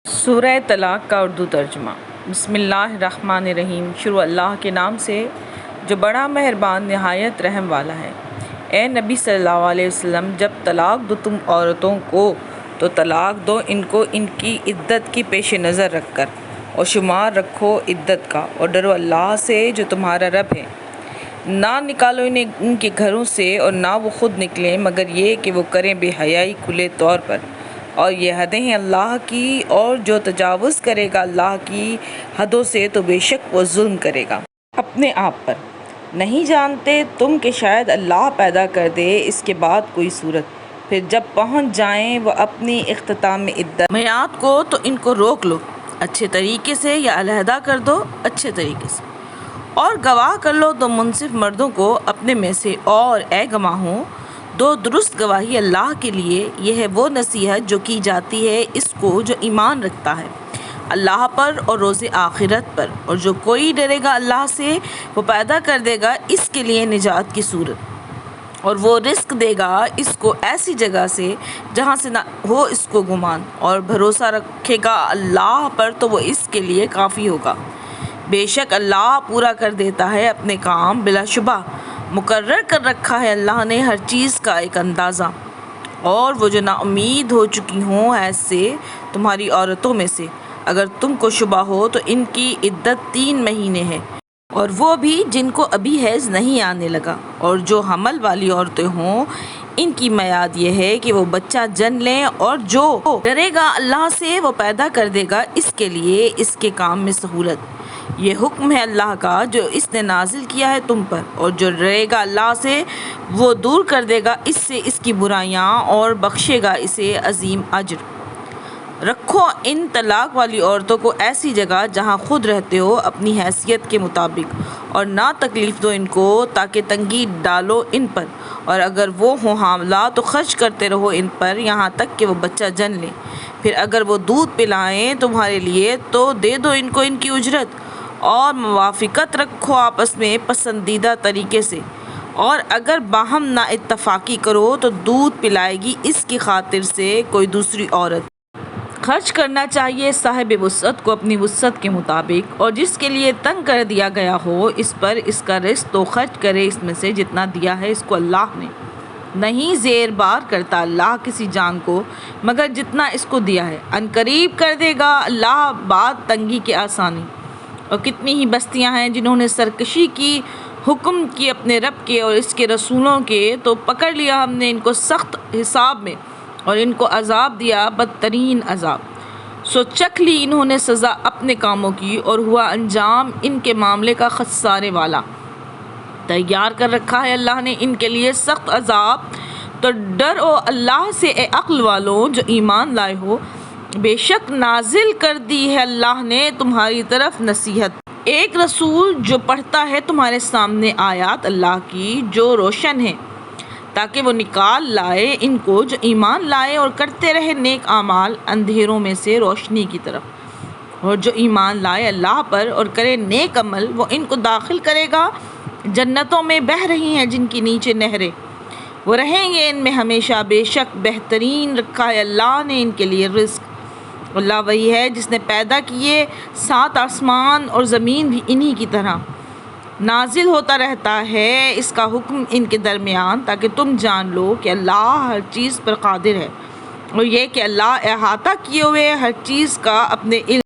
سورہ طلاق کا اردو ترجمہ۔ بسم اللہ الرحمن الرحیم۔ شروع اللہ کے نام سے جو بڑا مہربان نہایت رحم والا ہے۔ اے نبی صلی اللہ علیہ وسلم، جب طلاق دو تم عورتوں کو تو طلاق دو ان کو ان کی عدت کی پیش نظر رکھ کر، اور شمار رکھو عدت کا، اور ڈرو اللہ سے جو تمہارا رب ہے۔ نہ نکالو انہیں ان کے گھروں سے، اور نہ وہ خود نکلیں مگر یہ کہ وہ کریں بے حیائی کھلے طور پر، اور یہ حدیں ہیں اللہ کی، اور جو تجاوز کرے گا اللہ کی حدوں سے تو بے شک وہ ظلم کرے گا اپنے آپ پر۔ نہیں جانتے تم کہ شاید اللہ پیدا کر دے اس کے بعد کوئی صورت، پھر جب پہنچ جائیں وہ اپنی اختتام عدت میعاد کو تو ان کو روک لو اچھے طریقے سے، یا علیحدہ کر دو اچھے طریقے سے، اور گواہ کر لو تو منصف مردوں کو اپنے میں سے، اور اے گواہوں دو درست گواہی اللہ کے لیے۔ یہ ہے وہ نصیحت جو کی جاتی ہے اس کو جو ایمان رکھتا ہے اللہ پر اور روز آخرت پر، اور جو کوئی ڈرے گا اللہ سے وہ پیدا کر دے گا اس کے لیے نجات کی صورت، اور وہ رزق دے گا اس کو ایسی جگہ سے جہاں سے نہ ہو اس کو گمان، اور بھروسہ رکھے گا اللہ پر تو وہ اس کے لیے کافی ہوگا۔ بے شک اللہ پورا کر دیتا ہے اپنے کام، بلا شبہ مقرر کر رکھا ہے اللہ نے ہر چیز کا ایک اندازہ۔ اور وہ جو نا امید ہو چکی ہوں حیض سے تمہاری عورتوں میں سے، اگر تم کو شبہ ہو تو ان کی عدت 3 مہینے ہے، اور وہ بھی جن کو ابھی حیض نہیں آنے لگا، اور جو حمل والی عورتیں ہوں ان کی میعاد یہ ہے کہ وہ بچہ جن لیں، اور جو ڈرے گا اللہ سے وہ پیدا کر دے گا اس کے لیے اس کے کام میں سہولت۔ یہ حکم ہے اللہ کا جو اس نے نازل کیا ہے تم پر، اور جو ڈرے گا اللہ سے وہ دور کر دے گا اس سے اس کی برائیاں، اور بخشے گا اسے عظیم اجر۔ رکھو ان طلاق والی عورتوں کو ایسی جگہ جہاں خود رہتے ہو اپنی حیثیت کے مطابق، اور نہ تکلیف دو ان کو تاکہ تنگی ڈالو ان پر، اور اگر وہ ہوں حاملہ تو خرچ کرتے رہو ان پر یہاں تک کہ وہ بچہ جن لیں۔ پھر اگر وہ دودھ پلائیں تمہارے لیے تو دے دو ان کو ان کی اجرت، اور موافقت رکھو آپس میں پسندیدہ طریقے سے، اور اگر باہم نہ اتفاقی کرو تو دودھ پلائے گی اس کی خاطر سے کوئی دوسری عورت۔ خرچ کرنا چاہیے صاحب وسعت کو اپنی وسعت کے مطابق، اور جس کے لیے تنگ کر دیا گیا ہو اس پر اس کا رزق تو خرچ کرے اس میں سے جتنا دیا ہے اس کو اللہ نے۔ نہیں زیر بار کرتا اللہ کسی جان کو مگر جتنا اس کو دیا ہے، ان قریب کر دے گا اللہ بعد تنگی کے آسانی۔ اور کتنی ہی بستیاں ہیں جنہوں نے سرکشی کی حکم کی اپنے رب کے اور اس کے رسولوں کے، تو پکڑ لیا ہم نے ان کو سخت حساب میں، اور ان کو عذاب دیا بدترین عذاب۔ سو چکھ لی انہوں نے سزا اپنے کاموں کی، اور ہوا انجام ان کے معاملے کا خسارے والا۔ تیار کر رکھا ہے اللہ نے ان کے لیے سخت عذاب، تو ڈرو اللہ سے اے عقل والوں جو ایمان لائے ہو۔ بے شک نازل کر دی ہے اللہ نے تمہاری طرف نصیحت، ایک رسول جو پڑھتا ہے تمہارے سامنے آیات اللہ کی جو روشن ہے، تاکہ وہ نکال لائے ان کو جو ایمان لائے اور کرتے رہے نیک اعمال اندھیروں میں سے روشنی کی طرف۔ اور جو ایمان لائے اللہ پر اور کرے نیک عمل وہ ان کو داخل کرے گا جنتوں میں بہہ رہی ہیں جن کی نیچے نہریں، وہ رہیں گے ان میں ہمیشہ۔ بے شک بہترین رکھا ہے اللہ نے ان کے لیے رزق۔ اللہ وہی ہے جس نے پیدا کیے 7 آسمان اور زمین بھی انہی کی طرح، نازل ہوتا رہتا ہے اس کا حکم ان کے درمیان، تاکہ تم جان لو کہ اللہ ہر چیز پر قادر ہے، اور یہ کہ اللہ احاطہ کیے ہوئے ہر چیز کا اپنے علم